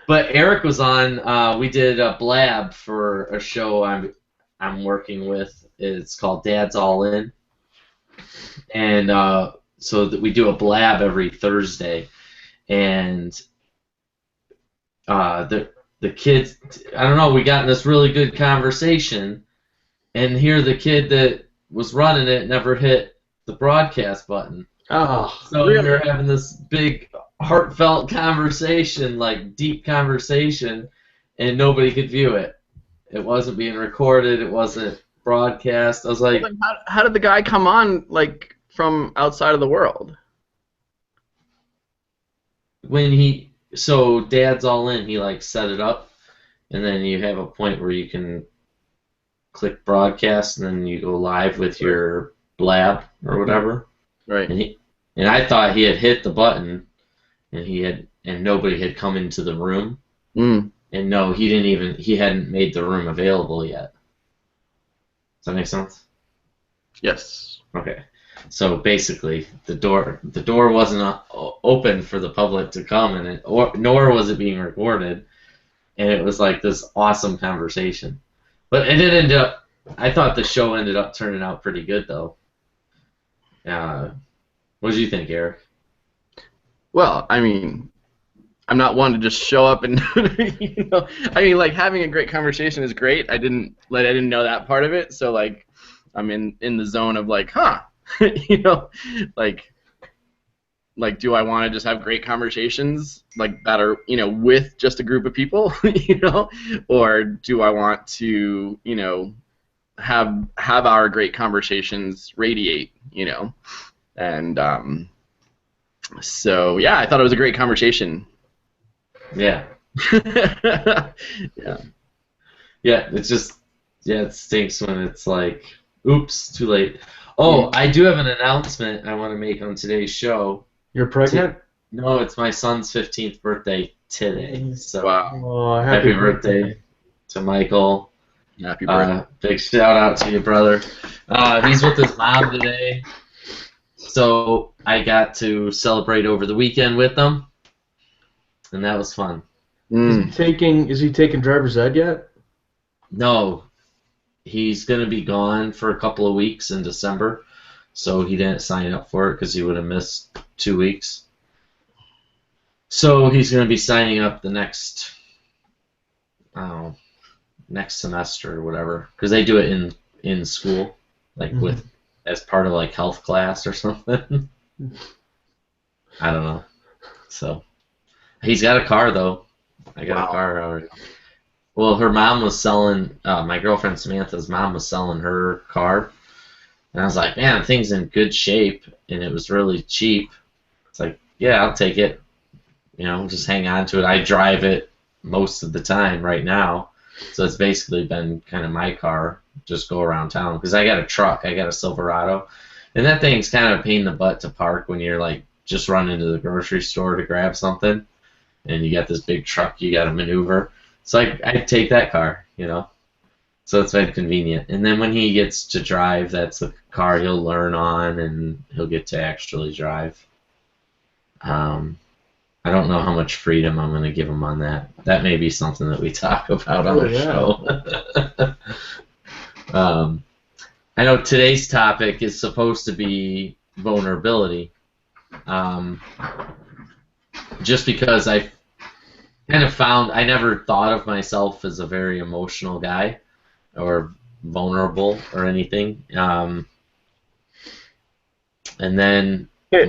But Eric was on. We did a blab for a show I'm working with. It's called Dad's All In, and so that we do a blab every Thursday, and the kids. I don't know. We got in this really good conversation, and here the kid that was running it never hit the broadcast button. Oh, So really? we were having this big, heartfelt conversation, like deep conversation, and nobody could view it. It wasn't being recorded. It wasn't broadcast. I was Well, like, then how did the guy come on, like, from outside of the world? so Dad's All In, he like set it up, and then you have a point where you can click broadcast, and then you go live with your blab or whatever. Right. And I thought he had hit the button, and nobody had come into the room. Mm. And no, he hadn't made the room available yet. Does that make sense? Yes. Okay. So basically, the door wasn't open for the public to come, nor was it being recorded, and it was like this awesome conversation. But it did end up. I thought the show ended up turning out pretty good, though. What did you think, Eric? Well, I mean, I'm not one to just show up and, you know, I mean, like, having a great conversation is great. I didn't know that part of it, so, like, I'm in the zone of, like, you know, like, do I want to just have great conversations, like, that are, you know, with just a group of people, you know, or do I want to, you know, have our great conversations radiate, you know, and so yeah, I thought it was a great conversation. Yeah. Yeah. Yeah, it stinks when it's like, oops, too late. Oh, I do have an announcement I want to make on today's show. You're pregnant? No, it's my son's 15th birthday today. So Wow. Oh, happy birthday to Michael. Happy birthday. Big shout out to you, brother. He's with his mom today. So I got to celebrate over the weekend with them, and that was fun. Mm. Is he taking driver's ed yet? No, he's going to be gone for a couple of weeks in December, so he didn't sign up for it because he would have missed 2 weeks. So he's going to be signing up the next semester or whatever, because they do it in school, like with as part of like health class or something. I don't know. So he's got a car though. I got a car already. Well, her mom was selling. My girlfriend Samantha's mom was selling her car, and I was like, man, the thing's in good shape, and it was really cheap. It's like, yeah, I'll take it. You know, just hang on to it. I drive it most of the time right now, so it's basically been kind of my car. Just go around town because I got a truck. I got a Silverado, and that thing's kind of a pain in the butt to park when you're like just running to the grocery store to grab something, and you got this big truck you got to maneuver. So I take that car, you know. So it's been convenient. And then when he gets to drive, that's the car he'll learn on, and he'll get to actually drive. I don't know how much freedom I'm going to give him on that. That may be something that we talk about on the show. I know today's topic is supposed to be vulnerability. Just because I kind of found I never thought of myself as a very emotional guy or vulnerable or anything. And then there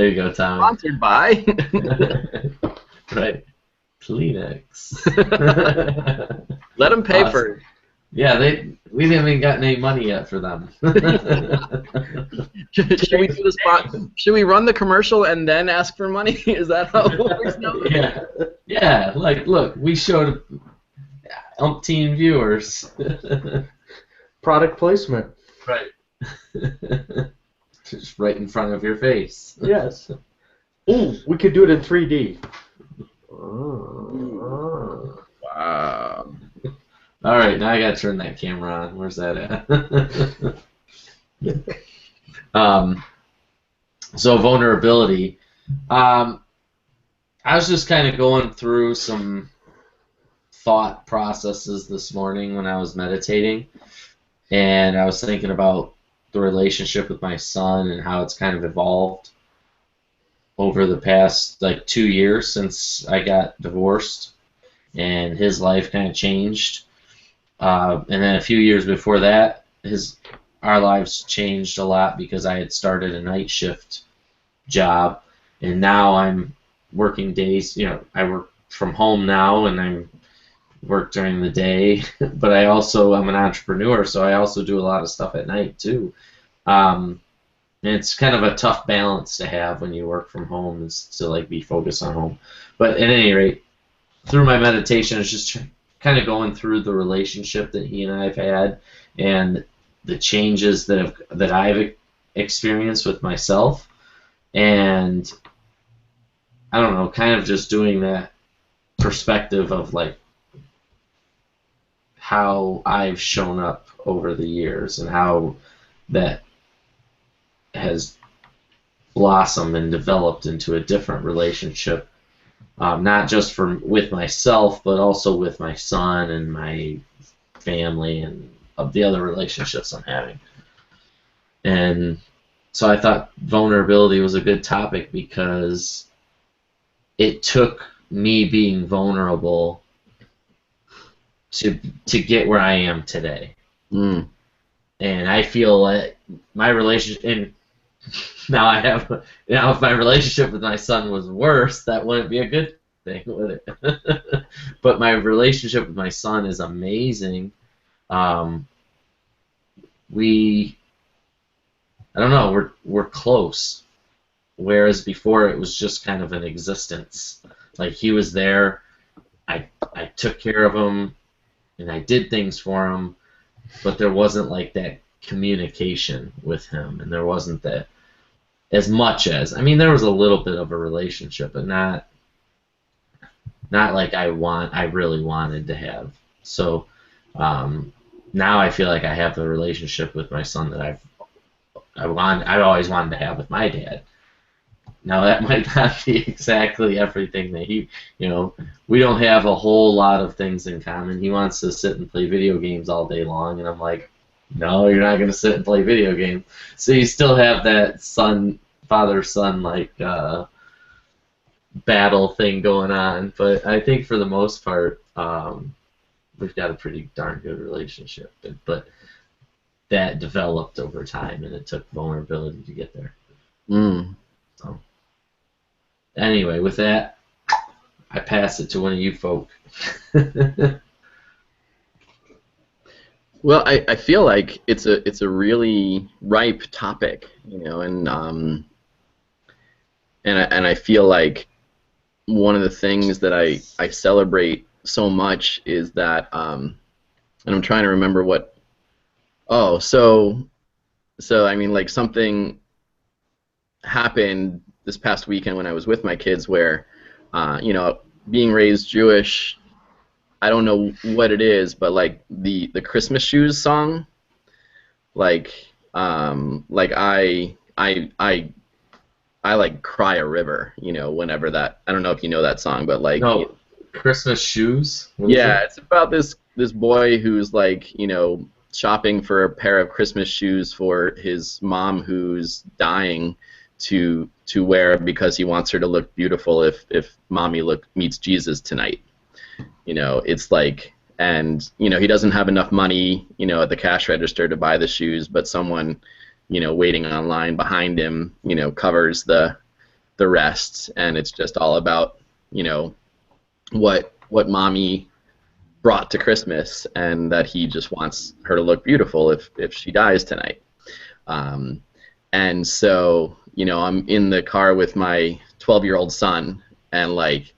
you go, Tom. Sponsored by. Right. Kleenex. Let them pay Awesome. for it. Yeah, we haven't even gotten any money yet for them. Should we do the spot? Should we run the commercial and then ask for money? Is that how it works now? Yeah. Like, look, we showed umpteen viewers. Product placement. Right. Just right in front of your face. Yes. Ooh, we could do it in 3D. Wow. All right, now I gotta turn that camera on. Where's that at? So vulnerability. I was just kind of going through some thought processes this morning when I was meditating, and I was thinking about the relationship with my son and how it's kind of evolved over the past like 2 years since I got divorced, and his life kind of changed. And then a few years before that, his our lives changed a lot because I had started a night shift job, and now I'm working days. I work from home now, and I work during the day. But I'm an entrepreneur, so I also do a lot of stuff at night too. And it's kind of a tough balance to have when you work from home, is to like be focused on home. But at any rate, through my meditation, it's just kind of going through the relationship that he and I have had, and the changes that I've experienced with myself, and I don't know, kind of just doing that perspective of like how I've shown up over the years and how that has blossomed and developed into a different relationship, not just with myself, but also with my son and my family and of the other relationships I'm having. And so I thought vulnerability was a good topic because it took me being vulnerable to get where I am today. Mm. And I feel like my relationship, and if my relationship with my son was worse, that wouldn't be a good thing, would it? But my relationship with my son is amazing. I don't know, we're close. Whereas before it was just kind of an existence. Like he was there, I took care of him, and I did things for him, but there wasn't like that communication with him, and there wasn't that as much as, I mean, there was a little bit of a relationship, but not like I really wanted to have. So now I feel like I have the relationship with my son that I've always wanted to have with my dad. Now that might not be exactly everything that we don't have a whole lot of things in common. He wants to sit and play video games all day long, and I'm like, no, you're not going to sit and play video games. So you still have that father-son like battle thing going on. But I think for the most part, we've got a pretty darn good relationship. But that developed over time, and it took vulnerability to get there. Mm. So anyway, with that, I pass it to one of you folk. Well, I feel like it's a really ripe topic, and I feel like one of the things that I celebrate so much is that, and I'm trying to remember what. Oh, so I mean, like something happened this past weekend when I was with my kids where, being raised Jewish, I don't know what it is, but like the Christmas Shoes song, like I like cry a river, whenever that. I don't know if you know that song, but like. No, Christmas Shoes? Yeah, it's about this boy who's like, shopping for a pair of Christmas shoes for his mom who's dying to wear because he wants her to look beautiful if mommy meets Jesus tonight. It's like, and he doesn't have enough money, at the cash register to buy the shoes, but someone, waiting online behind him, covers the rest, and it's just all about, what mommy brought to Christmas, and that he just wants her to look beautiful if she dies tonight. And so, I'm in the car with my 12-year-old son, and like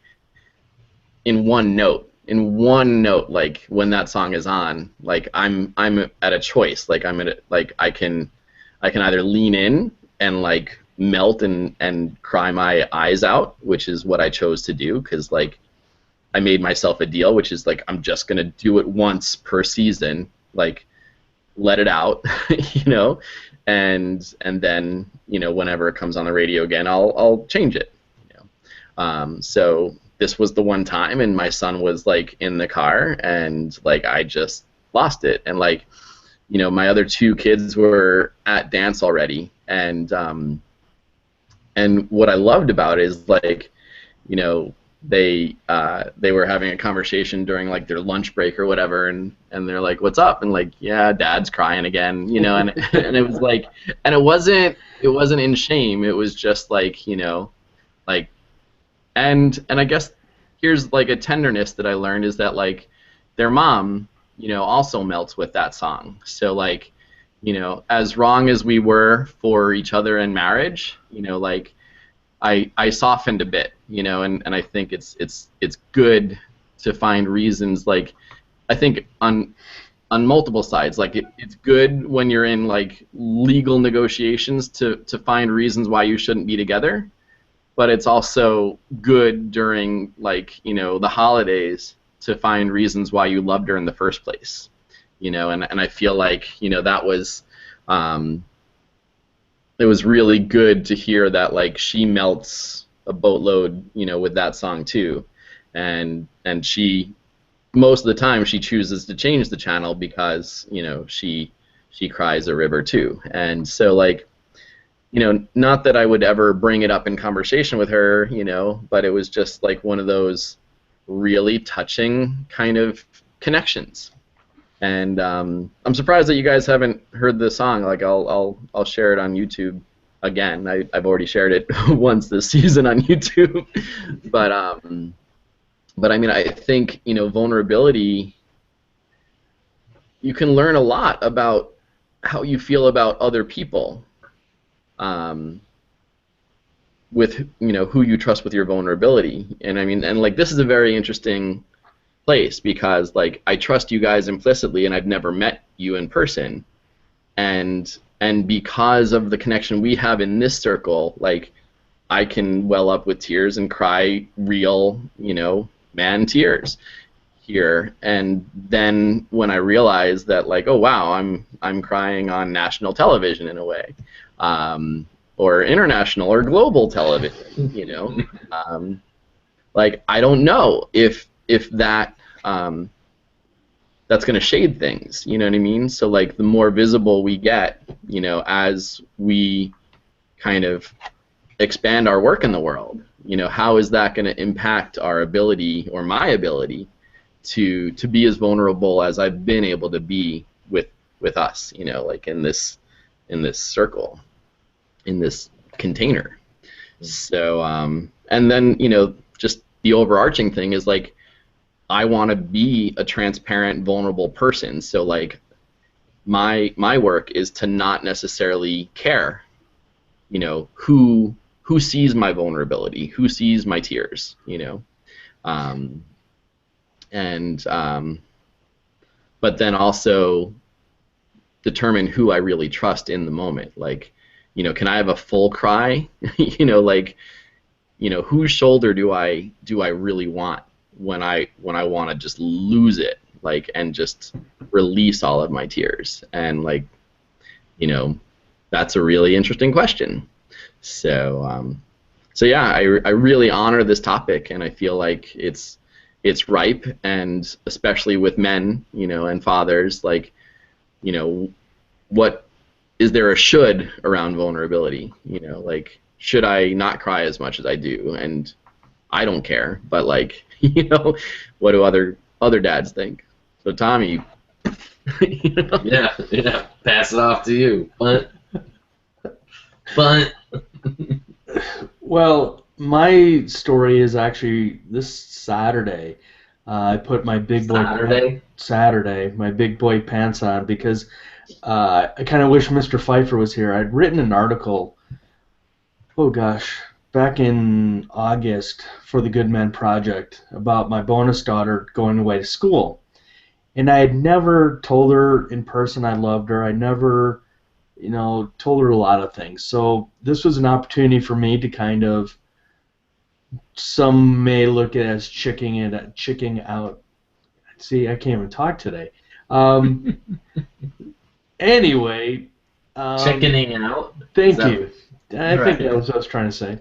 in one note, like when that song is on, like I'm at a choice. Like I can either lean in and like melt and cry my eyes out, which is what I chose to do, because like I made myself a deal, which is like I'm just gonna do it once per season, like let it out, and then whenever it comes on the radio again, I'll change it. So this was the one time, and my son was like in the car, and like I just lost it. And like, you know, my other two kids were at dance already, and what I loved about it is like, you know, they were having a conversation during like their lunch break or whatever, and they're like, "What's up?" And like, "Yeah, Dad's crying again," you know, and and it was like, and it wasn't in shame. It was just like, you know, like, and I guess here's like a tenderness that I learned is that like their mom, you know, also melts with that song. So like, you know, as wrong as we were for each other in marriage, you know, like I softened a bit, you know, and I think it's good to find reasons. Like I think on multiple sides, like it's good when you're in like legal negotiations to find reasons why you shouldn't be together, but it's also good during like, you know, the holidays to find reasons why you loved her in the first place, you know, and I feel like, you know, that was it was really good to hear that like she melts a boatload, you know, with that song too, and she most of the time she chooses to change the channel because, you know, she cries a river too. And so like, you know, not that I would ever bring it up in conversation with her, you know, but it was just like one of those really touching kind of connections. And I'm surprised that you guys haven't heard the song. Like I'll share it on YouTube again. I've already shared it once this season on YouTube, but I mean, I think, you know, vulnerability, you can learn a lot about how you feel about other people, with, you know, who you trust with your vulnerability. And I mean, and like this is a very interesting place because like I trust you guys implicitly, and I've never met you in person, and because of the connection we have in this circle, like I can well up with tears and cry real, you know, man tears here. And then when I realize that like, oh wow, I'm crying on national television in a way, or international or global television, you know, like I don't know if that that's going to shade things, you know what I mean? So like the more visible we get, you know, as we kind of expand our work in the world, you know, how is that going to impact our ability or my ability to be as vulnerable as I've been able to be with us, you know, like in this circle, in this container. So and then, you know, just the overarching thing is like I want to be a transparent, vulnerable person. So like my work is to not necessarily care, you know, who sees my vulnerability, who sees my tears, you know, but then also determine who I really trust in the moment. Like, you know, can I have a full cry? You know, like, you know, whose shoulder do I really want when I want to just lose it, like, and just release all of my tears? And like, you know, that's a really interesting question. So so yeah, I really honor this topic, and I feel like it's ripe, and especially with men, you know, and fathers, like, you know, what is there a should around vulnerability? You know, like, should I not cry as much as I do? And I don't care, but like, you know, what do other dads think? So Tommy, you know? Yeah, pass it off to you. But Well, my story is actually this Saturday. I put my big boy Saturday? my big boy pants on because I kind of wish Mr. Pfeiffer was here. I'd written an article, oh gosh, back in August for the Good Men Project about my bonus daughter going away to school. And I had never told her in person I loved her. I never, you know, told her a lot of things. So this was an opportunity for me to kind of, some may look at it as chicking out. See, I can't even talk today. Anyway. Chickening out? Thank you. I Right. think that was what I was trying to say.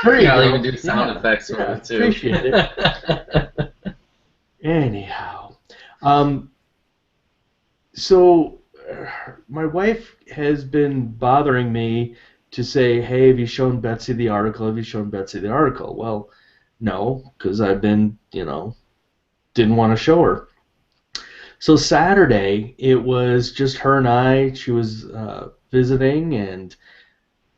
There you I'll go. even do sound Yeah. effects with Yeah, it too. appreciate it. Anyhow, so my wife has been bothering me to say, hey, have you shown Betsy the article? Have you shown Betsy the article? Well, no, because I've been, didn't want to show her. So Saturday, it was just her and I. She was visiting, and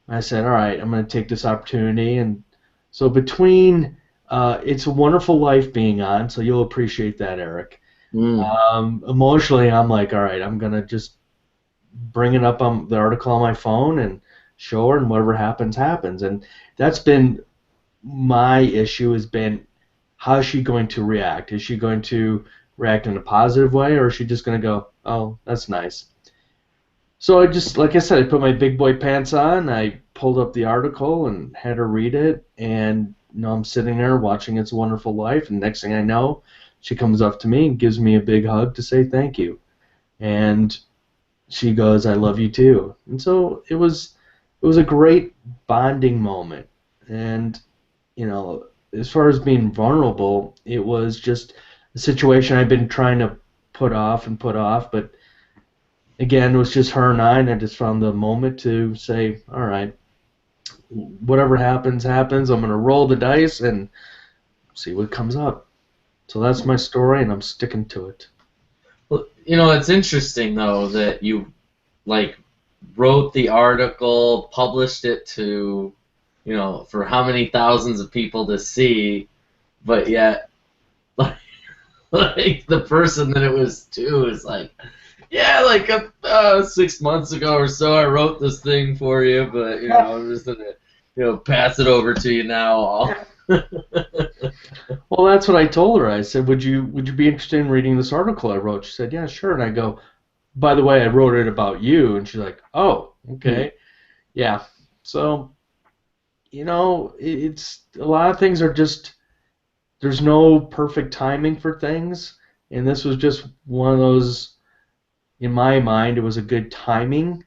I said, all right, I'm going to take this opportunity. And so between It's a Wonderful Life being on, so you'll appreciate that, Eric. Emotionally, I'm like, all right, I'm going to just bring it up on the article on my phone and show her, and whatever happens, happens. And that's been my issue, has been, how is she going to react? Is she going to react in a positive way, or is she just going to go, oh, that's nice? So I just, like I said, I put my big boy pants on, I pulled up the article and had her read it, and I'm sitting there watching It's a Wonderful Life, and next thing I know, she comes up to me and gives me a big hug to say thank you. And she goes, I love you too. And so it was a great bonding moment. And, as far as being vulnerable, it was just a situation I've been trying to put off and put off, but again, it was just her and I just found the moment to say, all right, whatever happens, happens. I'm going to roll the dice and see what comes up. So that's my story, and I'm sticking to it. Well, it's interesting though that you wrote the article, published it to, for how many thousands of people to see, but yet, like the person that it was to is like, yeah, 6 months ago or so, I wrote this thing for you, but I'm just gonna, pass it over to you now. Well, that's what I told her. I said, would you be interested in reading this article I wrote? She said, yeah, sure. And I go, by the way, I wrote it about you. And she's like, oh, okay. Yeah. So, it's a lot of things are just, there's no perfect timing for things. And this was just one of those, in my mind, it was a good timing,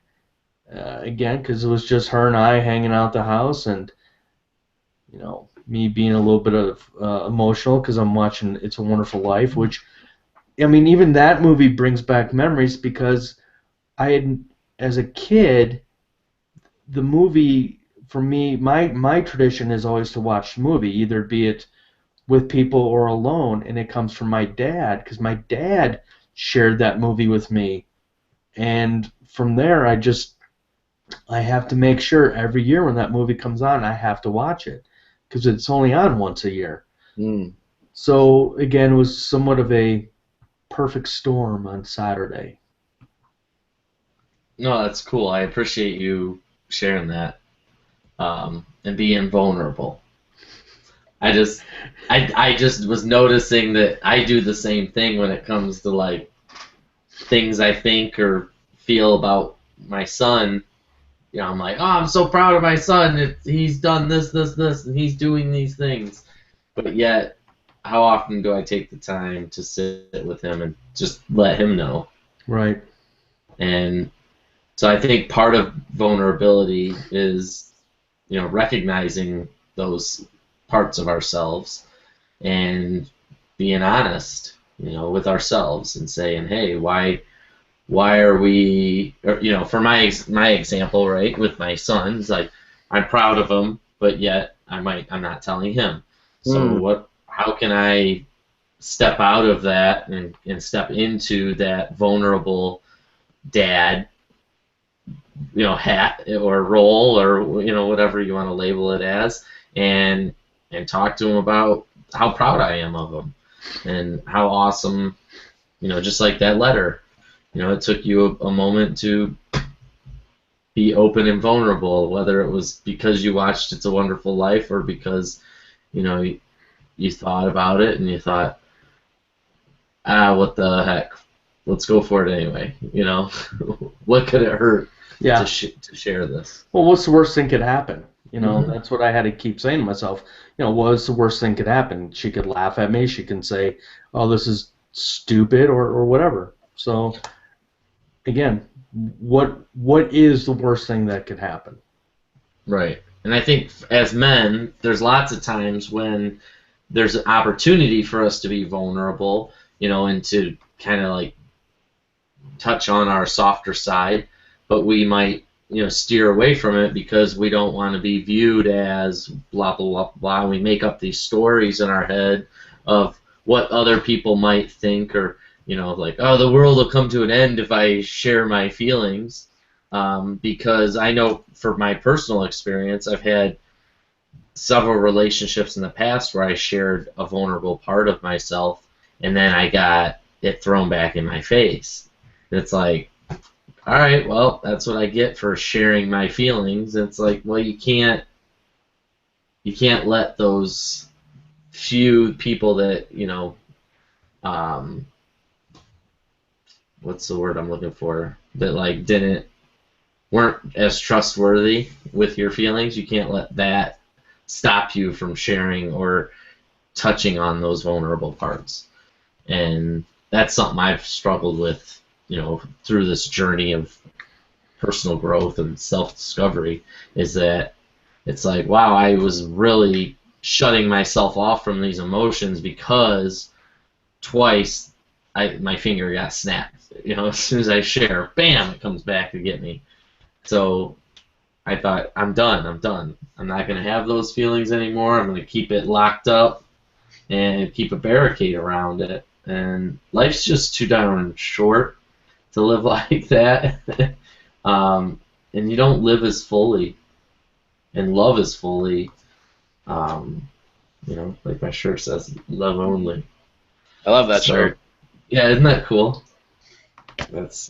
again, because it was just her and I hanging out the house, and, me being a little bit of emotional because I'm watching It's a Wonderful Life, which, I mean, even that movie brings back memories because I had, as a kid, the movie, for me, my tradition is always to watch the movie, either be it with people or alone, and it comes from my dad, because my dad shared that movie with me, and from there, I have to make sure every year when that movie comes on, I have to watch it, because it's only on once a year. So, again, it was somewhat of a perfect storm on Saturday. No, that's cool. I appreciate you sharing that, and being vulnerable. I just was noticing that I do the same thing when it comes to things I think or feel about my son. I'm like, oh, I'm so proud of my son. He's done this, and he's doing these things. But yet, how often do I take the time to sit with him and just let him know? Right. And so I think part of vulnerability is, recognizing those parts of ourselves and being honest, with ourselves and saying, hey, why are we, for my example, right, with my sons, I'm proud of them, but yet I'm not telling him. So how can I step out of that and step into that vulnerable dad, hat or role or whatever you want to label it as, and talk to him about how proud I am of him and how awesome, just like that letter. It took you a moment to be open and vulnerable, whether it was because you watched It's a Wonderful Life or because, you thought about it and you thought, what the heck, let's go for it anyway. What could it hurt to share this? Well, what's the worst thing could happen? That's what I had to keep saying to myself. What's the worst thing could happen? She could laugh at me. She can say, oh, this is stupid or whatever. So, again, what is the worst thing that could happen? Right. And I think as men, there's lots of times when there's an opportunity for us to be vulnerable, and to kind of like touch on our softer side, but we might, steer away from it because we don't want to be viewed as blah, blah, blah, blah. We make up these stories in our head of what other people might think, or, like, oh, the world will come to an end if I share my feelings. Because I know for my personal experience, I've had several relationships in the past where I shared a vulnerable part of myself, and then I got it thrown back in my face. It's like, all right, well, that's what I get for sharing my feelings. It's like, well, you can't let those few people that, what's the word I'm looking for, that like weren't as trustworthy with your feelings. You can't let that stop you from sharing or touching on those vulnerable parts. And that's something I've struggled with, through this journey of personal growth and self-discovery, is that it's like, wow, I was really shutting myself off from these emotions because twice my finger got snapped. As soon as I share, bam, it comes back to get me. So I thought, I'm done. I'm not going to have those feelings anymore. I'm going to keep it locked up and keep a barricade around it. And life's just too darn short to live like that. And you don't live as fully and love as fully. Like my shirt says, love only. I love that shirt. Yeah, isn't that cool? That's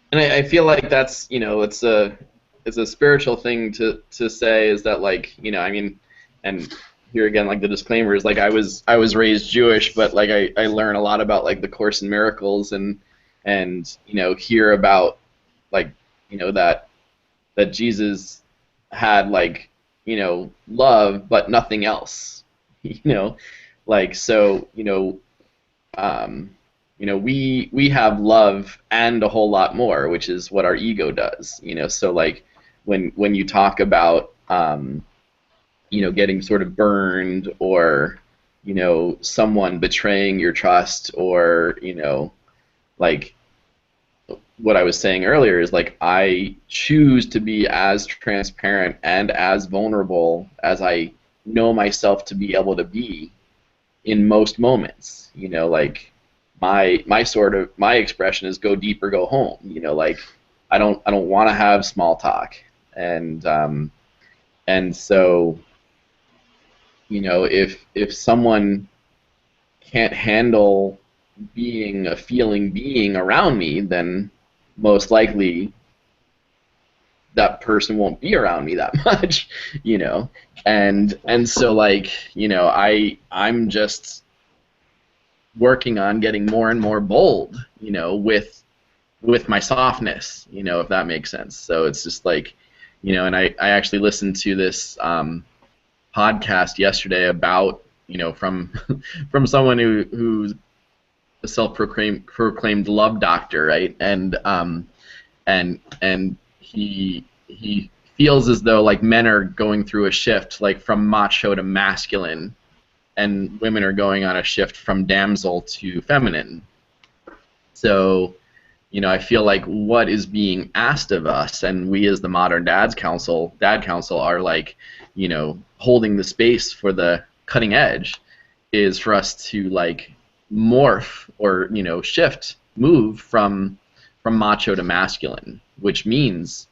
and I feel like that's, it's a spiritual thing to say, is that, like, I mean, and here again, like, the disclaimer is, like, I was raised Jewish, but like I learn a lot about, like, the Course in Miracles, and hear about, like, that Jesus had, like, love but nothing else, like, so, we have love and a whole lot more, which is what our ego does. So, like, when you talk about getting sort of burned, or someone betraying your trust, or like what I was saying earlier is, like, I choose to be as transparent and as vulnerable as I know myself to be able to be in most moments. Like, my expression is go deep or go home. Like, I don't want to have small talk, and so if someone can't handle being a feeling being around me, then most likely that person won't be around me that much, and so, like, I'm just working on getting more and more bold, with my softness, if that makes sense. So it's just like, and I actually listened to this podcast yesterday about, from someone who's a self-proclaimed love doctor, right? And he feels as though, like, men are going through a shift, like, from macho to masculine, and women are going on a shift from damsel to feminine. So, I feel like what is being asked of us, and we as the modern Dad Council are, like, holding the space for the cutting edge, is for us to, like, morph, or move from macho to masculine, which means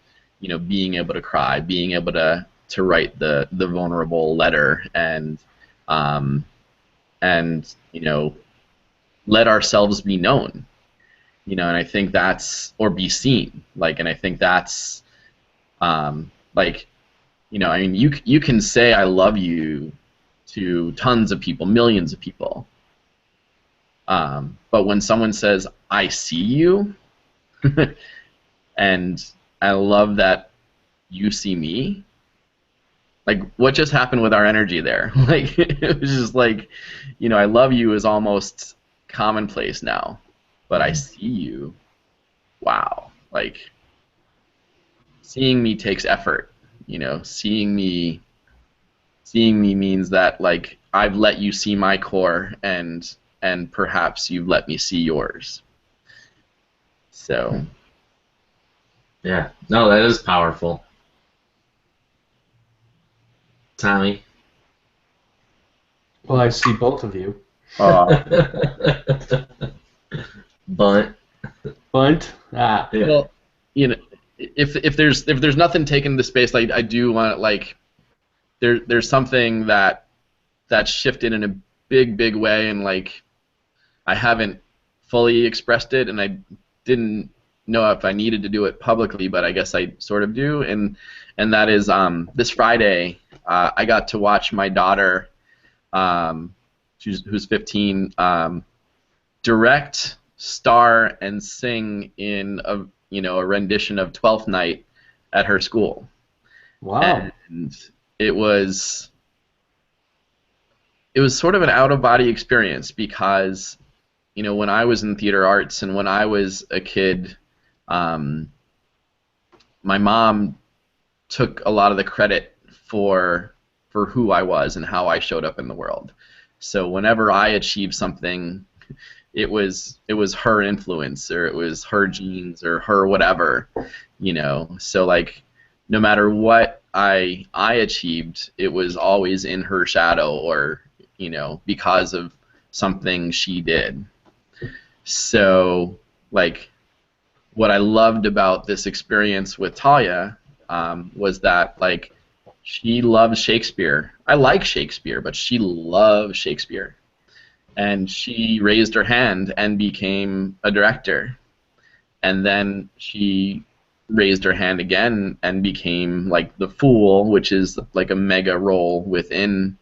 being able to cry, being able to write the vulnerable letter, and let ourselves be known, and I think that's, or be seen, like, and I think that's like, I mean, you can say I love you to tons of people, millions of people, but when someone says I see you and I love that you see me, like, what just happened with our energy there? Like, it was just like, I love you is almost commonplace now, but I see you, wow. Like, seeing me takes effort, You know, seeing me means that like I've let you see my core, and perhaps you've let me see yours. So Yeah. No, that is powerful. Tommy. Well, I see both of you. Bunt. Bunt. Ah. Yeah. well, you know, if there's nothing taken to space, like I do want like there's something that's shifted in a big way, and like I haven't fully expressed it, and I didn't know if I needed to do it publicly, but I guess I sort of do, and that is this Friday I got to watch my daughter, who's 15, direct, star, and sing in a rendition of Twelfth Night at her school. Wow. And it was sort of an out of body experience because when I was in theater arts and when I was a kid, my mom took a lot of the credit for who I was and how I showed up in the world. So whenever I achieved something, it was her influence, or it was her genes, or her whatever, So like, no matter what I achieved, it was always in her shadow, or because of something she did. So like, what I loved about this experience with Talia was that like she loves Shakespeare. I like Shakespeare, but she loves Shakespeare. And she raised her hand and became a director. And then she raised her hand again and became like the Fool, which is like a mega role within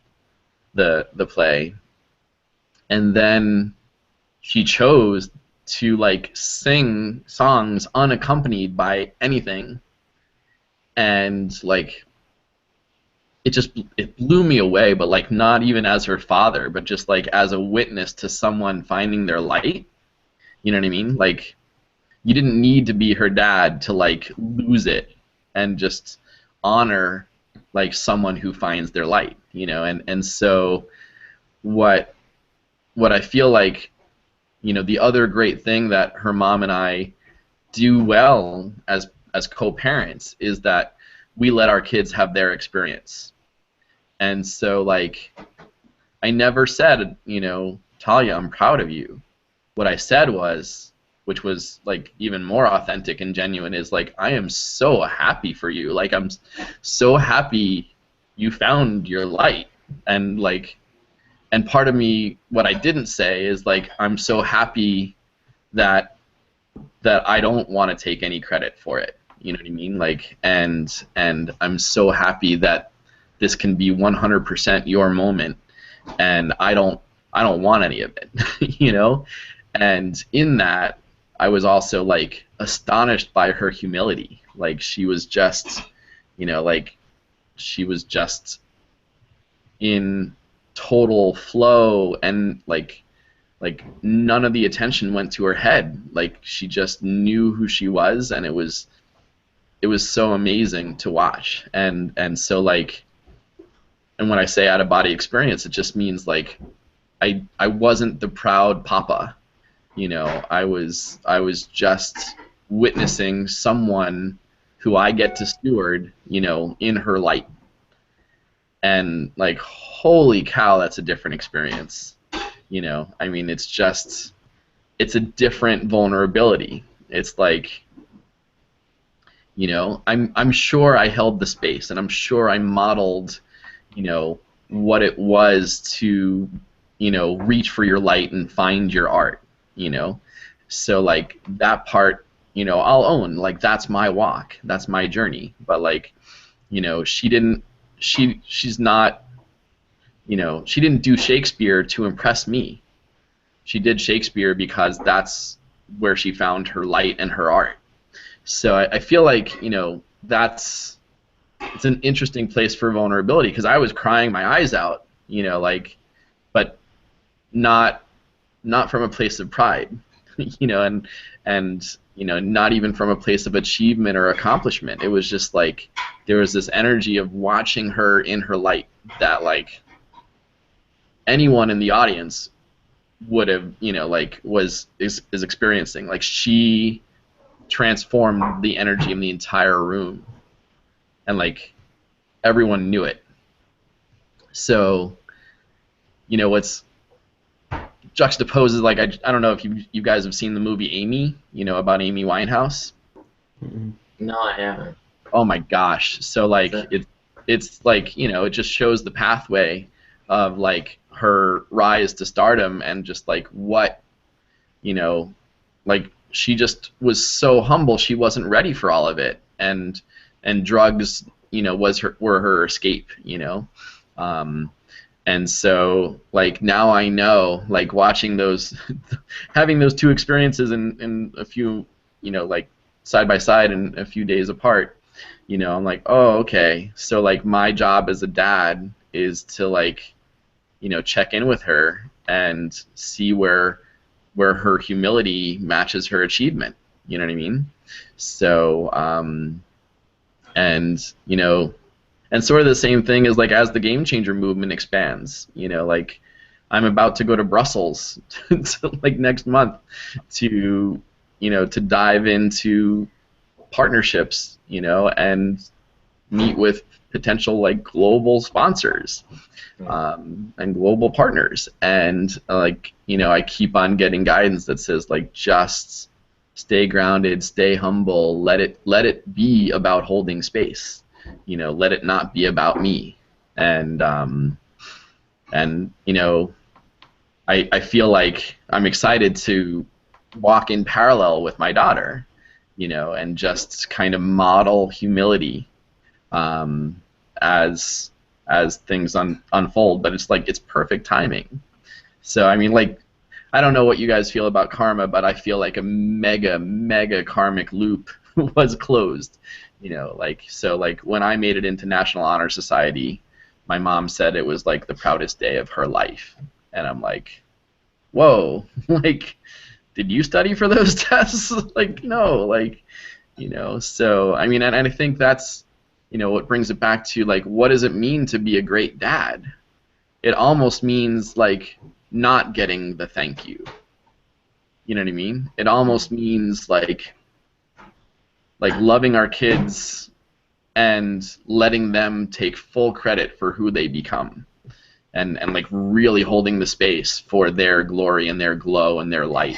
the play. And then she chose to like sing songs unaccompanied by anything. And like it blew me away, but like not even as her father, but just like as a witness to someone finding their light. You know what I mean? Like, you didn't need to be her dad to like lose it and just honor like someone who finds their light, and so what I feel like, the other great thing that her mom and I do well as co-parents is that we let our kids have their experience. And so, like, I never said, Talia, I'm proud of you. What I said was, which was, like, even more authentic and genuine, is, like, I am so happy for you. Like, I'm so happy you found your light. And, like, and part of me, what I didn't say is, like, I'm so happy that I don't want to take any credit for it. You know what I mean? Like, and I'm so happy that this can be 100% your moment, and I don't want any of it, And in that, I was also like astonished by her humility. Like, she was just, like, she was just in total flow, and like none of the attention went to her head. Like, she just knew who she was, and it was so amazing to watch. And so like, and when I say out of body experience, it just means like I wasn't the proud papa, I was just witnessing someone who I get to steward, in her light. And like, holy cow, that's a different experience. I mean, it's a different vulnerability. It's like, I'm sure I held the space, and I'm sure I modeled, what it was to, reach for your light and find your art, So like, that part, I'll own, like, that's my walk, that's my journey. But like, she's not, she didn't do Shakespeare to impress me. She did Shakespeare because that's where she found her light and her art. So I feel like, it's an interesting place for vulnerability, because I was crying my eyes out, like, but not from a place of pride, and you know, not even from a place of achievement or accomplishment. It was just like there was this energy of watching her in her light that like anyone in the audience would have, you know, like is experiencing. Like she transformed the energy in the entire room, and like everyone knew it. So, you know, what's juxtaposes, like I don't know if you guys have seen the movie Amy, you know, about Amy Winehouse. No, I haven't. Oh my gosh. So like it's like, you know, it just shows the pathway of like her rise to stardom, and just like what, you know, like she just was so humble, she wasn't ready for all of it, and drugs, you know, were her escape, you know. And so like now I know, like watching those having those two experiences in a few, you know, like side by side and a few days apart, you know, I'm like, oh, okay, so like my job as a dad is to like, you know, check in with her and see where her humility matches her achievement, you know what I mean? So and you know, and sort of the same thing is like as the Game Changer movement expands, you know, like I'm about to go to Brussels like next month to, you know, to dive into partnerships, you know, and meet with potential like global sponsors and global partners. And like, you know, I keep on getting guidance that says like just stay grounded, stay humble, let it be about holding space. You know, let it not be about me. And you know, I feel like I'm excited to walk in parallel with my daughter, you know, and just kind of model humility as things unfold. But it's like it's perfect timing. So I mean, like, I don't know what you guys feel about karma, but I feel like a mega karmic loop was closed. You know, like, so like when I made it into National Honor Society, my mom said it was like the proudest day of her life. And I'm like, whoa, like, did you study for those tests? Like, no, like, you know, so, I mean, and I think that's, you know, what brings it back to, like, what does it mean to be a great dad? It almost means, like, not getting the thank you. You know what I mean? It almost means, like loving our kids and letting them take full credit for who they become, and like really holding the space for their glory and their glow and their light,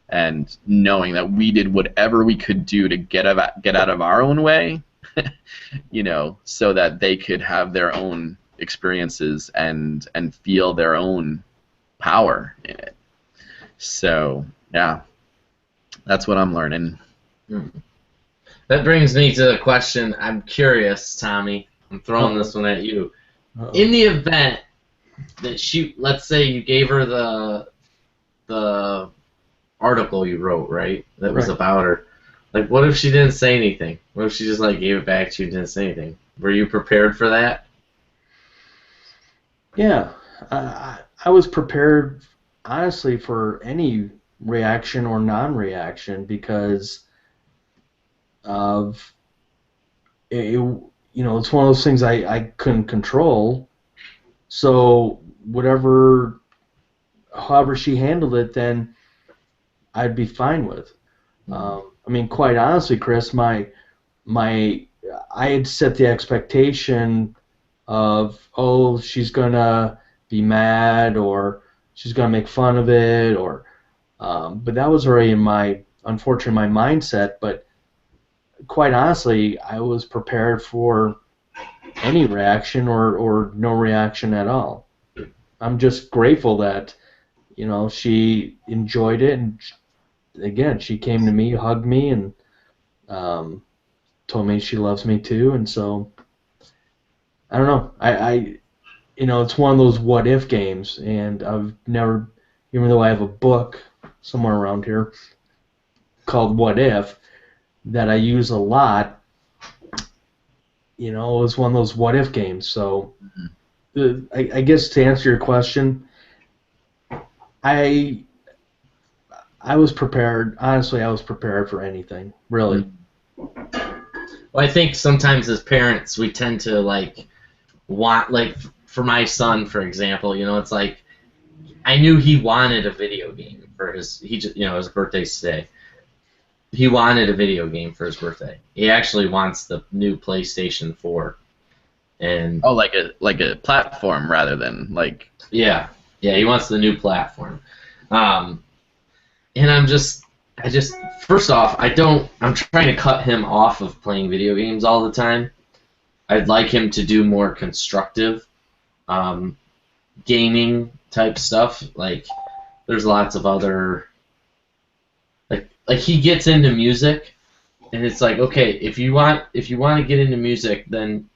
and knowing that we did whatever we could do to get out of our own way, you know, so that they could have their own experiences and feel their own power in it. So yeah, that's what I'm learning. That brings me to the question. I'm curious, Tommy. I'm throwing this one at you. In the event that let's say you gave her the article you wrote, right? That was about her. Like, what if she didn't say anything? What if she just like gave it back to you and didn't say anything? Were you prepared for that? Yeah, I was prepared, honestly, for any reaction or non-reaction because of it, you know, it's one of those things I couldn't control. So however she handled it, then I'd be fine with. I mean, quite honestly, Chris, I had set the expectation of, oh, she's gonna be mad or she's gonna make fun of it, or but that was already unfortunately my mindset. But quite honestly, I was prepared for any reaction or no reaction at all. I'm just grateful that, you know, she enjoyed it, and again, she came to me, hugged me, and told me she loves me too. And so, I don't know. I you know, it's one of those what if games, and I've never, even though I have a book somewhere around here called What If that I use a lot, you know, it was one of those what if games. So I guess to answer your question, I I was prepared. Honestly, I was prepared for anything. Really. Well, I think sometimes as parents we tend to like want like for my son, for example, it's like I knew he wanted a video game for his birthday's today. He wanted a video game for his birthday. He actually wants the new PlayStation 4. And Oh, like a platform rather than like. yeah, he wants the new platform. And I just first off, I'm trying to cut him off of playing video games all the time. I'd like him to do more constructive gaming type stuff. Like there's lots of other like he gets into music, and it's like, okay, if you want to get into music, then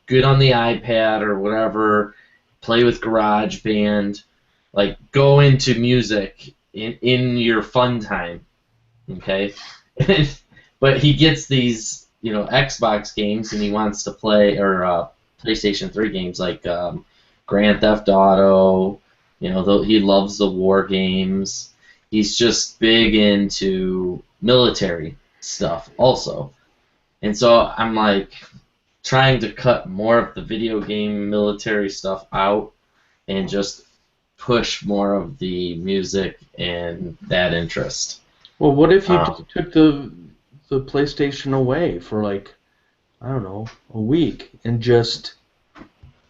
get on the iPad or whatever, play with GarageBand, like go into music in your fun time, okay? But he gets these Xbox games, and he wants to play or PlayStation 3 games like Grand Theft Auto. He loves the war games. He's just big into military stuff also. And so I'm like trying to cut more of the video game military stuff out and just push more of the music and that interest. Well, what if you just took the PlayStation away for like, I don't know, a week and just...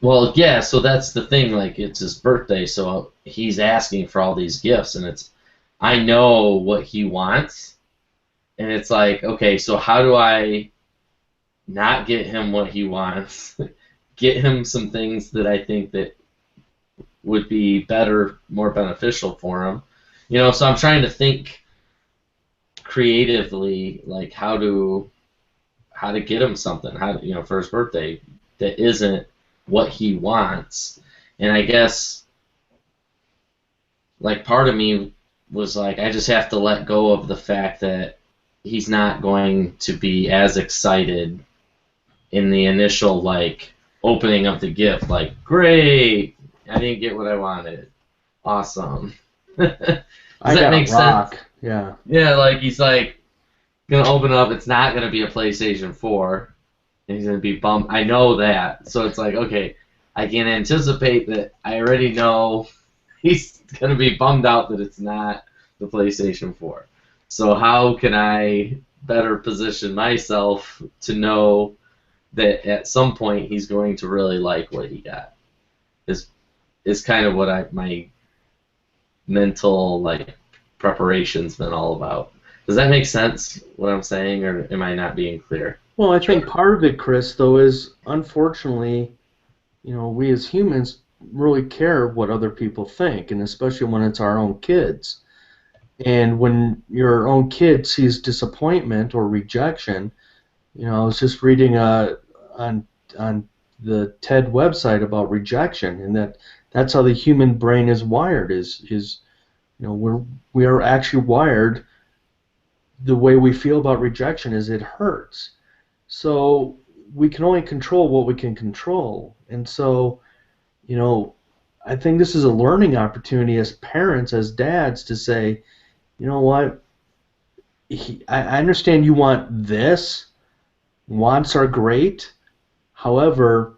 Well, yeah, so that's the thing, like it's his birthday, so he's asking for all these gifts, and I know what he wants, and it's like, okay, so how do I not get him what he wants, get him some things that I think that would be better, more beneficial for him, so I'm trying to think creatively, like how to get him something, for his birthday that isn't what he wants. And I guess like part of me was like, I just have to let go of the fact that he's not going to be as excited in the initial like opening of the gift, like, great, I didn't get what I wanted, awesome. Does that make sense? Yeah. Yeah, like he's like gonna open up, it's not gonna be a PlayStation 4, and he's gonna be bummed. I know that, so it's like, okay, I can anticipate that. I already know he's gonna be bummed out that it's not the PlayStation 4. So how can I better position myself to know that at some point he's going to really like what he got? Is kind of what my mental like preparation's been all about. Does that make sense, what I'm saying, or am I not being clear? Well, I think part of it, Chris, though, is unfortunately, we as humans really care what other people think, and especially when it's our own kids. And when your own kid sees disappointment or rejection, I was just reading on the TED website about rejection, and that's how the human brain is wired. We are actually wired. The way we feel about rejection is it hurts. So we can only control what we can control. And so, I think this is a learning opportunity as parents, as dads, to say, you know what, I understand you want this. Wants are great. However,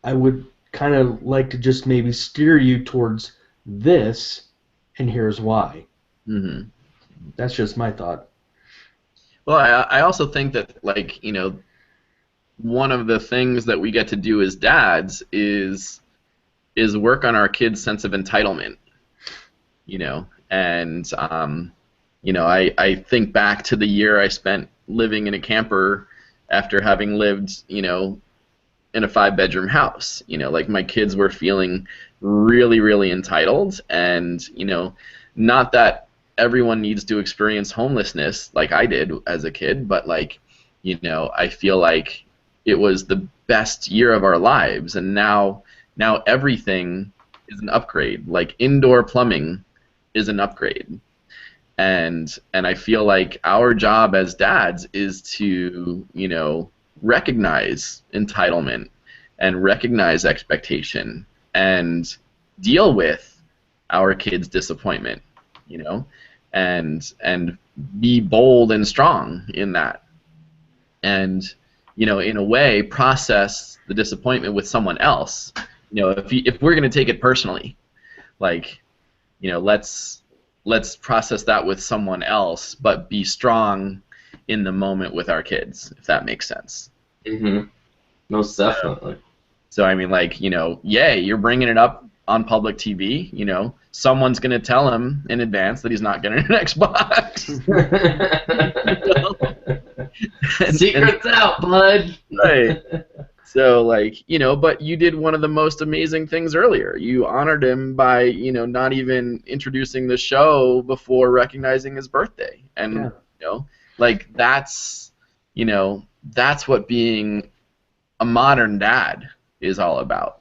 I would kind of like to just maybe steer you towards this, and here's why. Mm-hmm. That's just my thought. Well, I also think that, like, one of the things that we get to do as dads is work on our kids' sense of entitlement, and I think back to the year I spent living in a camper after having lived, in a 5-bedroom house. Like my kids were feeling really, really entitled, and not that everyone needs to experience homelessness like I did as a kid, but like, I feel like it was the best year of our lives, and now everything is an upgrade. Like indoor plumbing is an upgrade, and I feel like our job as dads is to recognize entitlement and recognize expectation and deal with our kids' disappointment, and be bold and strong in that, and in a way process the disappointment with someone else. If we're going to take it personally, like, let's process that with someone else, but be strong in the moment with our kids, if that makes sense. Mm-hmm. Most definitely. So I mean, like, yay, you're bringing it up on public TV. Someone's gonna tell him in advance that he's not getting an Xbox. Secrets out, bud. Right. So, like, but you did one of the most amazing things earlier. You honored him by, not even introducing the show before recognizing his birthday. And, like, that's what being a modern dad is all about.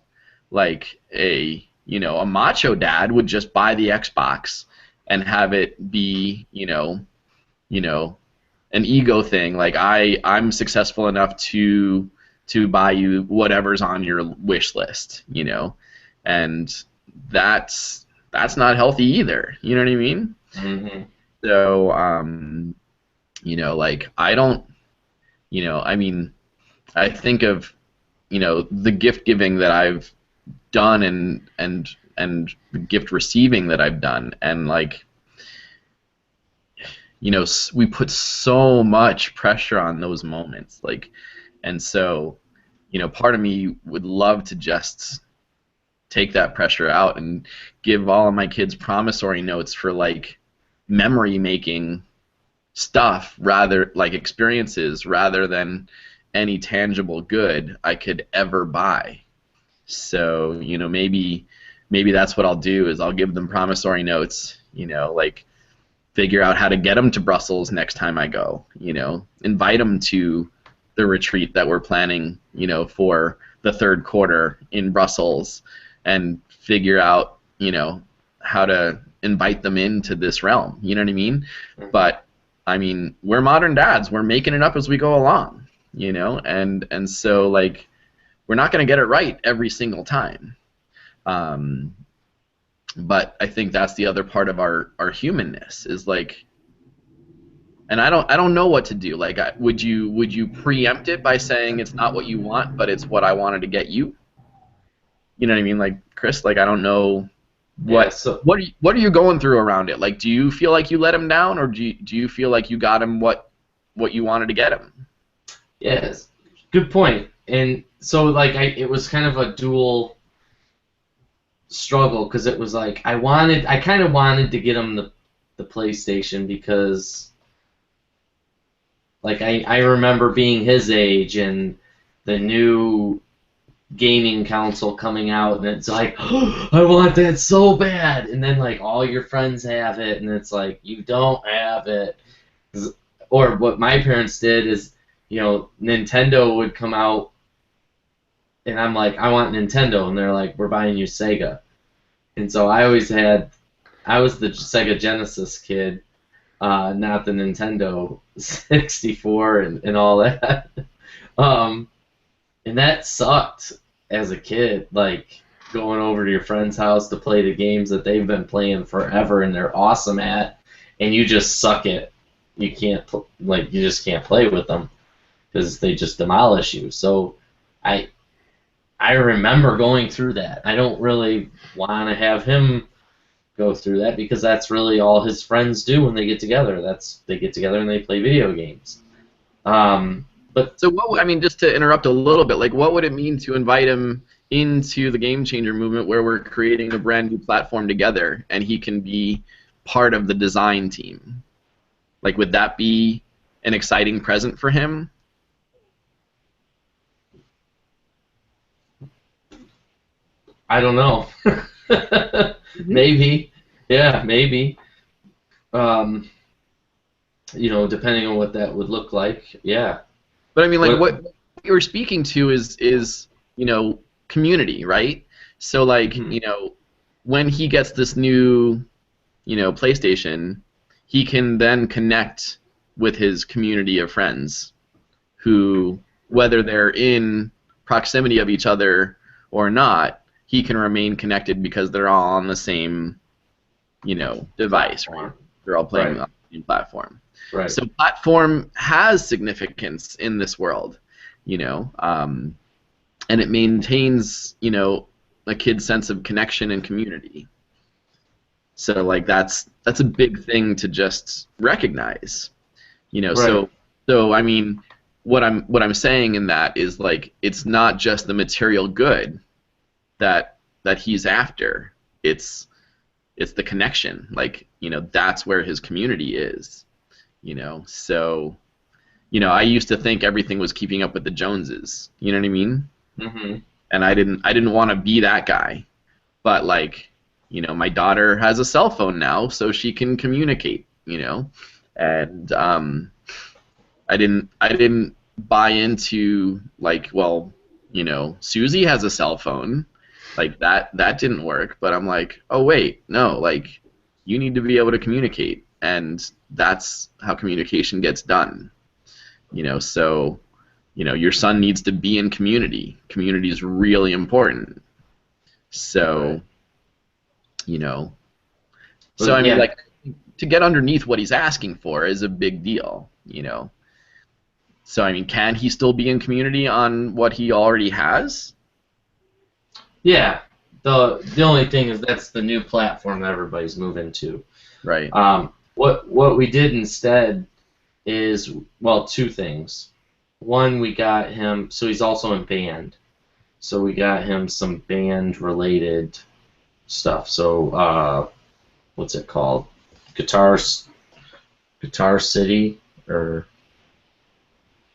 Like, a macho dad would just buy the Xbox and have it be, an ego thing. Like, I'm successful enough to buy you whatever's on your wish list, and that's not healthy either. You know what I mean? Mm-hmm. So, like, I don't, I mean, I think of, the gift giving that I've done and the gift receiving that I've done, and, like, we put so much pressure on those moments, like. And so, part of me would love to just take that pressure out and give all of my kids promissory notes for, like, memory-making stuff, rather, like, experiences, rather than any tangible good I could ever buy. So, maybe that's what I'll do, is I'll give them promissory notes, like, figure out how to get them to Brussels next time I go, invite them to the retreat that we're planning, for the third quarter in Brussels, and figure out, how to invite them into this realm. You know what I mean? But I mean, we're modern dads. We're making it up as we go along, and so, like, we're not going to get it right every single time. But I think that's the other part of our humanness, is, like. And I don't know what to do. Like, would you preempt it by saying it's not what you want, but it's what I wanted to get you? You know what I mean? Like, Chris, like, I don't know what are you going through around it? Like, do you feel like you let him down, or do you feel like you got him what you wanted to get him? Yes, good point. And so, like, it was kind of a dual struggle, because it was like I kind of wanted to get him the PlayStation, because, like, I remember being his age and the new gaming console coming out, and it's like, oh, I want that so bad. And then, like, all your friends have it, and it's like, you don't have it. Or what my parents did is, Nintendo would come out, and I'm like, I want Nintendo. And they're like, we're buying you Sega. And so I was the Sega Genesis kid. Not the Nintendo 64 and all that. And that sucked as a kid, like, going over to your friend's house to play the games that they've been playing forever and they're awesome at, and you just suck it. You can't, you just can't play with them because they just demolish you. So I remember going through that. I don't really want to have him go through that, because that's really all his friends do when they get together. They get together and they play video games. But so just to interrupt a little bit, like, what would it mean to invite him into the Game Changer movement, where we're creating a brand new platform together and he can be part of the design team? Like, would that be an exciting present for him? I don't know. Maybe. Yeah, maybe. Depending on what that would look like. Yeah. But I mean, like, what you're speaking to is community, right? So, like, when he gets this new, PlayStation, he can then connect with his community of friends who, whether they're in proximity of each other or not, he can remain connected because they're all on the same, device, right? They're all playing Right. on the same platform. Right. So platform has significance in this world, and it maintains, a kid's sense of connection and community. So like that's a big thing to just recognize, Right. So I mean, what I'm saying in that is like it's not just the material good that he's after. It's the connection. Like, that's where his community is. So I used to think everything was keeping up with the Joneses. You know what I mean? Mm-hmm. And I didn't want to be that guy. But like, my daughter has a cell phone now, so she can communicate. And I didn't buy into like, well, Susie has a cell phone, like that didn't work. But I'm like, oh wait, no, like you need to be able to communicate, and that's how communication gets done. So your son needs to be in community. Community is really important. So, Right. So I mean, Yeah. like, to get underneath what he's asking for is a big deal. So I mean, can he still be in community on what he already has? Yeah. The only thing is that's the new platform that everybody's moving to. Right. What we did instead is, well, two things. One, we got him, so he's also in band. So we got him some band related stuff. So what's it called? Guitar City or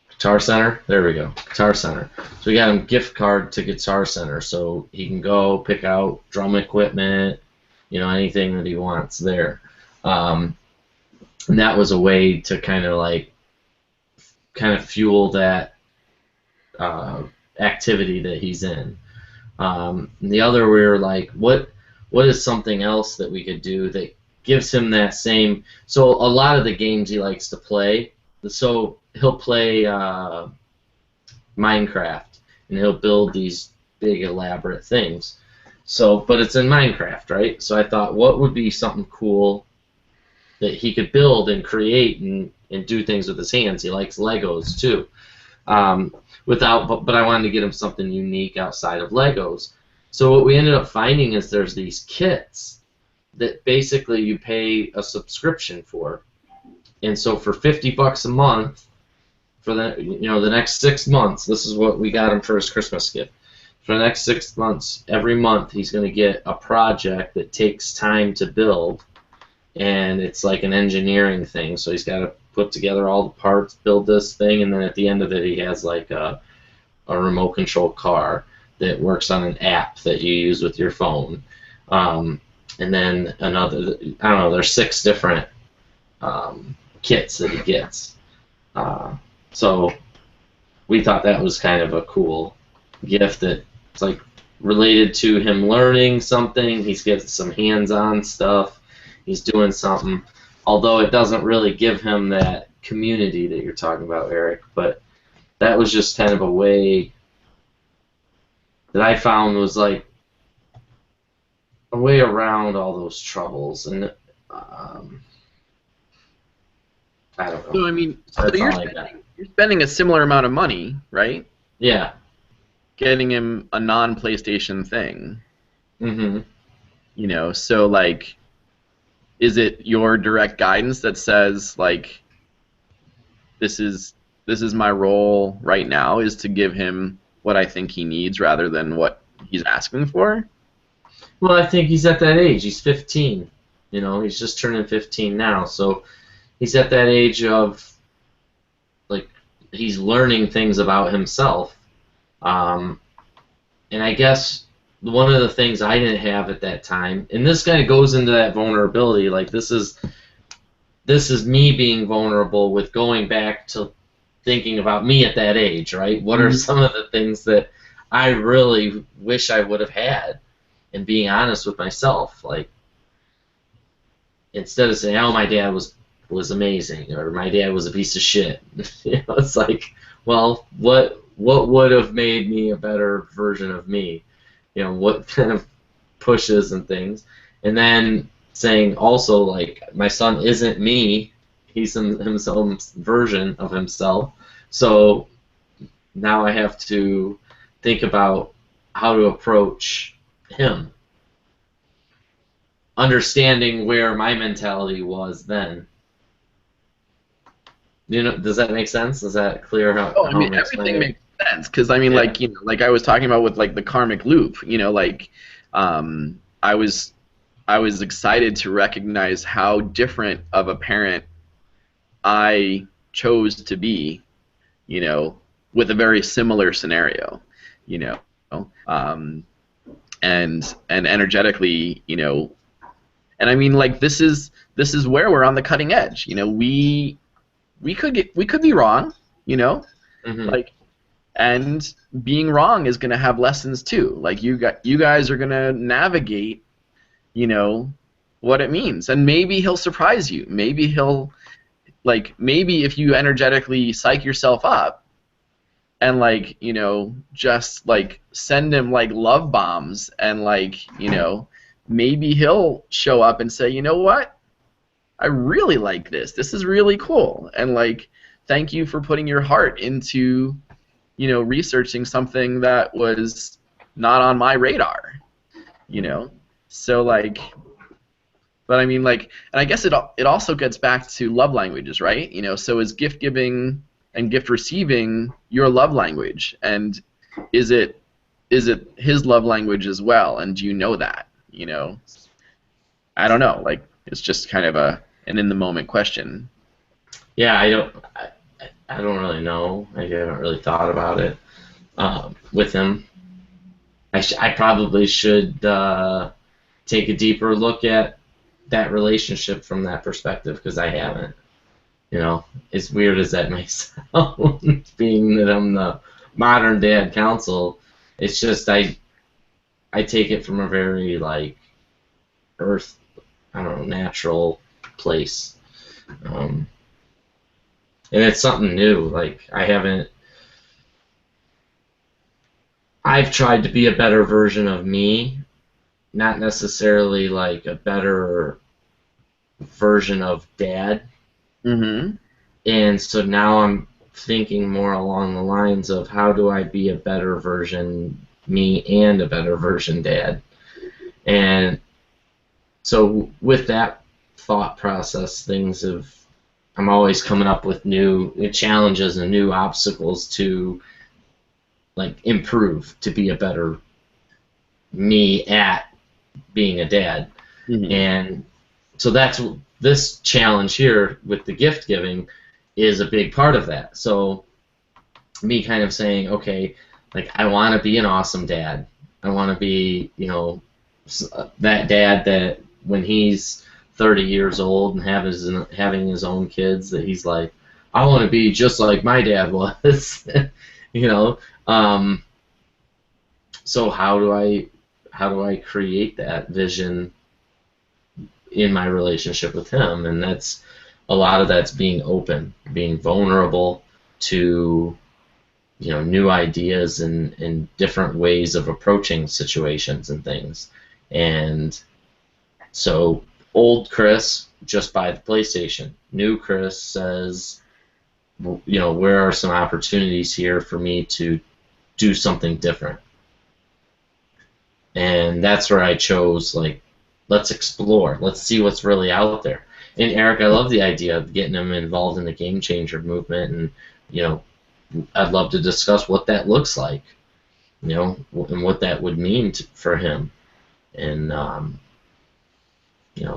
Guitar Center? There we go. Guitar Center. So we got him gift card to Guitar Center, so he can go pick out drum equipment, anything that he wants there. And that was a way to kind of fuel that activity that he's in. And the other, we were like, what is something else that we could do that gives him that same? So a lot of the games he likes to play, so he'll play Minecraft, and he'll build these big elaborate things. So, but it's in Minecraft, right? So I thought, what would be something cool that he could build and create and do things with his hands? He likes Legos too. But I wanted to get him something unique outside of Legos. So what we ended up finding is there's these kits that basically you pay a subscription for, and so for $50 a month for the next 6 months, this is what we got him for his Christmas gift. For the next 6 months, every month he's going to get a project that takes time to build, and it's like an engineering thing. So he's got to put together all the parts, build this thing, and then at the end of it he has like a remote control car that works on an app that you use with your phone. And then another, I don't know, there's 6 different kits that he gets. So we thought that was kind of a cool gift that it's like related to him learning something. He's getting some hands-on stuff. He's doing something, although it doesn't really give him that community that you're talking about, Eric. But that was just kind of a way that I found was like a way around all those troubles. And I don't know. So I mean, So so that's you're all I got. spending a similar amount of money, right? Yeah. Getting him a non-PlayStation thing. Mm-hmm. So like, is it your direct guidance that says like, this is my role right now, is to give him what I think he needs rather than what he's asking for? Well, I think he's at that age. He's 15. He's just turning 15 now. So he's at that age of, like, he's learning things about himself. And I guess one of the things I didn't have at that time, and this kind of goes into that vulnerability, like this is me being vulnerable with going back to thinking about me at that age, right? What are some of the things that I really wish I would have had? And being honest with myself, like, instead of saying, "Oh, my dad was amazing," or "My dad was a piece of shit," it's like, well, what would have made me a better version of me? What kind of pushes and things, and then saying also like my son isn't me, he's himself version of himself. So now I have to think about how to approach him, understanding where my mentality was then. You know, does that make sense? Is that clear Oh, I how mean, I'm everything explaining it? makes sense because I mean, Yeah. like like I was talking about with like the karmic loop. I was excited to recognize how different of a parent I chose to be, you know, with a very similar scenario, you know, um, and energetically, and I mean, like this is where we're on the cutting edge. We could be wrong, Hmm. like, and being wrong is going to have lessons too. Like you guys are going to navigate, you know, what it means, and maybe he'll surprise you. Maybe if you energetically psych yourself up and just like send him like love bombs and maybe he'll show up and say, you know what, I really like this. This is really cool. And thank you for putting your heart into, researching something that was not on my radar. You know, so but I mean and I guess it also gets back to love languages, right? So is gift giving and gift receiving your love language, and is it his love language as well? And do you know that? I don't know. It's just kind of an in the moment question. Yeah, I don't really know. I haven't really thought about it with him. I probably should take a deeper look at that relationship from that perspective because I haven't. You know, as weird as that may sound, being that I'm the modern dad counsel, it's just I take it from a very earth, I don't know, natural place, um, and it's something new. Like I've tried to be a better version of me, not necessarily like a better version of dad. Mm-hmm. And so now I'm thinking more along the lines of how do I be a better version me and a better version dad. And so with that thought process, I'm always coming up with new challenges and new obstacles to improve to be a better me at being a dad. Mm-hmm. And so that's this challenge here with the gift giving is a big part of that. So me kind of saying, okay, I want to be an awesome dad. I want to be, that dad that when he's 30 years old and having his own kids, that he's like, I want to be just like my dad was, you know. Um, so how do I create that vision in my relationship with him? And that's a lot of that's being open, being vulnerable to new ideas and different ways of approaching situations and things. And so old Chris just buy the PlayStation. New Chris says, where are some opportunities here for me to do something different? And that's where I chose let's explore, let's see what's really out there. And Eric, I love the idea of getting him involved in the Game Changer movement, and I'd love to discuss what that looks like, and what that would mean for him, and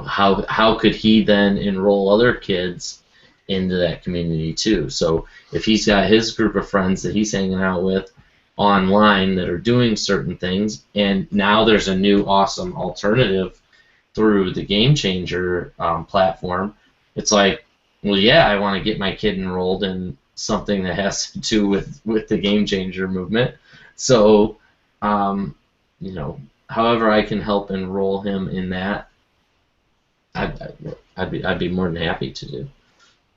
how could he then enroll other kids into that community too. So if he's got his group of friends that he's hanging out with online that are doing certain things, and now there's a new awesome alternative through the Game Changer platform, it's like, well, yeah, I want to get my kid enrolled in something that has to do with the Game Changer movement. So, however I can help enroll him in that, I'd be more than happy to do.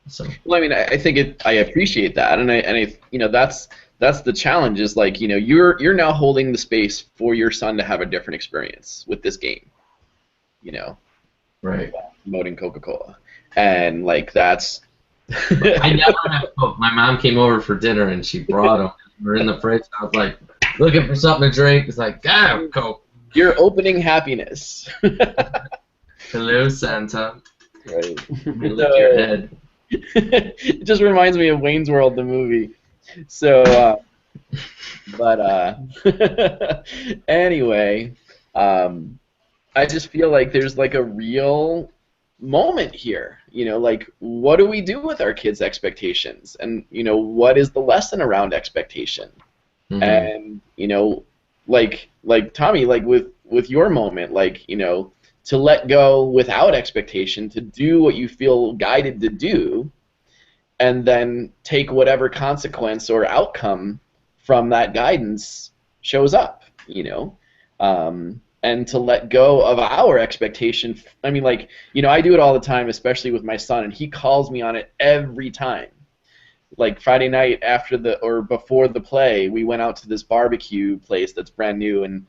So. Well, I mean, I think I appreciate that, and that's the challenge is you're now holding the space for your son to have a different experience with this game, you know, Right. promoting Coca-Cola, and like that's. I never have Coke. My mom came over for dinner and she brought them. We're in the fridge. I was like, looking for something to drink. It's like, God, Coke. Your opening happiness. Hello, Santa. Right. Let me lick your head. It just reminds me of Wayne's World, the movie. So, anyway, I just feel like there's like a real moment here. You know, like what do we do with our kids' expectations, and you know, what is the lesson around expectation? Mhm. And you know, like Tommy, like with your moment, like you know, to let go without expectation, to do what you feel guided to do, and then take whatever consequence or outcome from that guidance shows up, you know, and to let go of our expectation. I mean, like, you know, I do it all the time, especially with my son, and he calls me on it every time. Like Friday night after the or before the play, we went out to this barbecue place that's brand new, and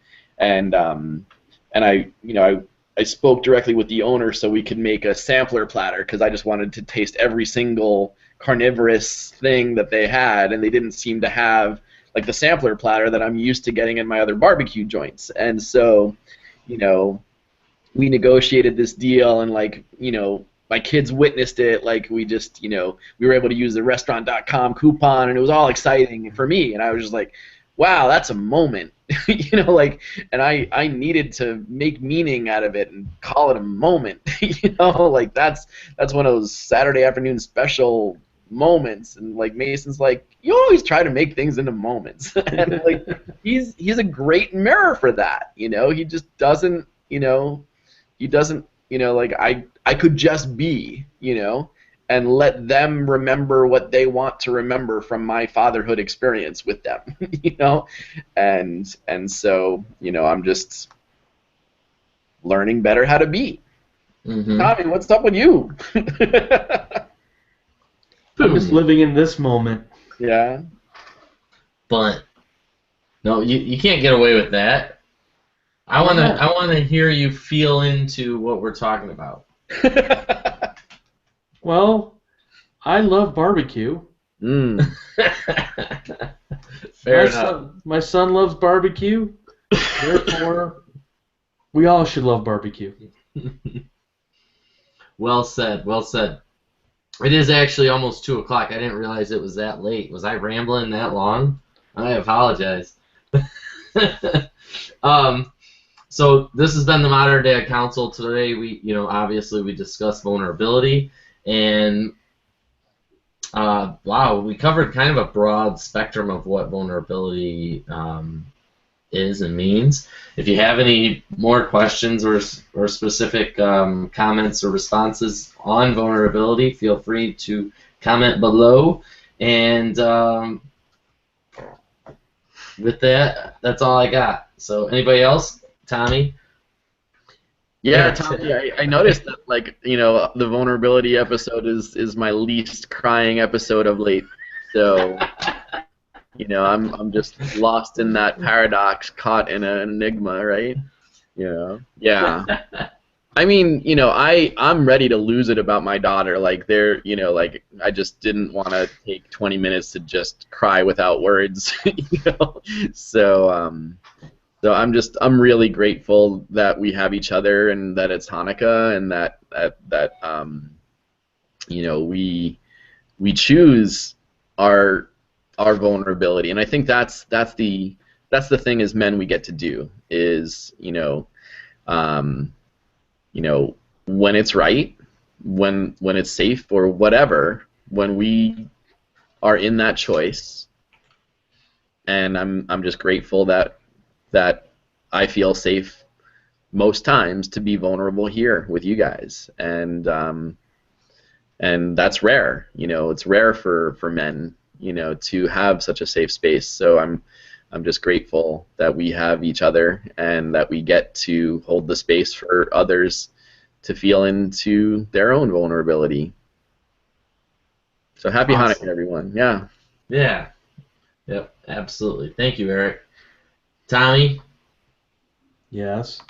I, you know, I spoke directly with the owner so we could make a sampler platter because I just wanted to taste every single carnivorous thing that they had, and they didn't seem to have like the sampler platter that I'm used to getting in my other barbecue joints. And so, you know, we negotiated this deal, and like, you know, my kids witnessed it. Like we just, you know, we were able to use the restaurant.com coupon, and it was all exciting for me. And I was just like, wow, that's a moment, you know, like, and I needed to make meaning out of it and call it a moment, you know, like that's one of those Saturday afternoon special moments. And like Mason's like, you always try to make things into moments, and like he's a great mirror for that, you know. He just doesn't, you know, he doesn't, you know, like I could just be, you know, and let them remember what they want to remember from my fatherhood experience with them, you know, and so, you know, I'm just learning better how to be. Mhm. Tommy, what's up with you? I'm just living in this moment. Yeah. But no, you can't get away with that. I wanna hear you feel into what we're talking about. Well, I love barbecue. Mm. Fair enough. My son loves barbecue. Therefore, we all should love barbecue. Well said. Well said. It is actually almost 2 o'clock. I didn't realize it was that late. Was I rambling that long? I apologize. So this has been the Modern Dad Council. Today we, you know, obviously we discussed vulnerability, and wow, we covered kind of a broad spectrum of what vulnerability is and means. If you have any more questions or specific comments or responses on vulnerability, feel free to comment below. And with that, that's all I got. So anybody else? Tommy? Yeah, Tommy, I noticed that, like, you know, the vulnerability episode is my least crying episode of late. So, you know, I'm just lost in that paradox, caught in an enigma, right? You know? Yeah. I mean, you know, I'm ready to lose it about my daughter. Like, you know, like, I just didn't want to take 20 minutes to just cry without words, you know? So I'm really grateful that we have each other, and that it's Hanukkah, and that you know, we choose our vulnerability. And I think that's the thing as men we get to do is, you know, when it's right, when it's safe or whatever, when we are in that choice. And I'm just grateful that I feel safe most times to be vulnerable here with you guys, and that's rare. You know, it's rare for men, you know, to have such a safe space. So I'm just grateful that we have each other, and that we get to hold the space for others to feel into their own vulnerability. So happy Awesome. Hanukkah, everyone. Yeah. Yeah. Yep, absolutely. Thank you, Eric. Tommy? Yes.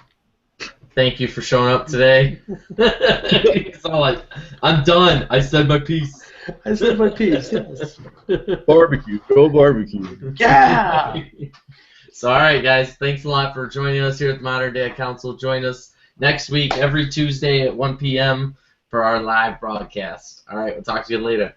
thank you for showing up today. He's all like, I'm done. I said my piece. I said my piece. Yes. Barbecue. Go barbecue. Yeah. So, all right, guys. Thanks a lot for joining us here at the Modern Day Council. Join us next week, every Tuesday at 1 p.m. for our live broadcast. All right, we'll talk to you later.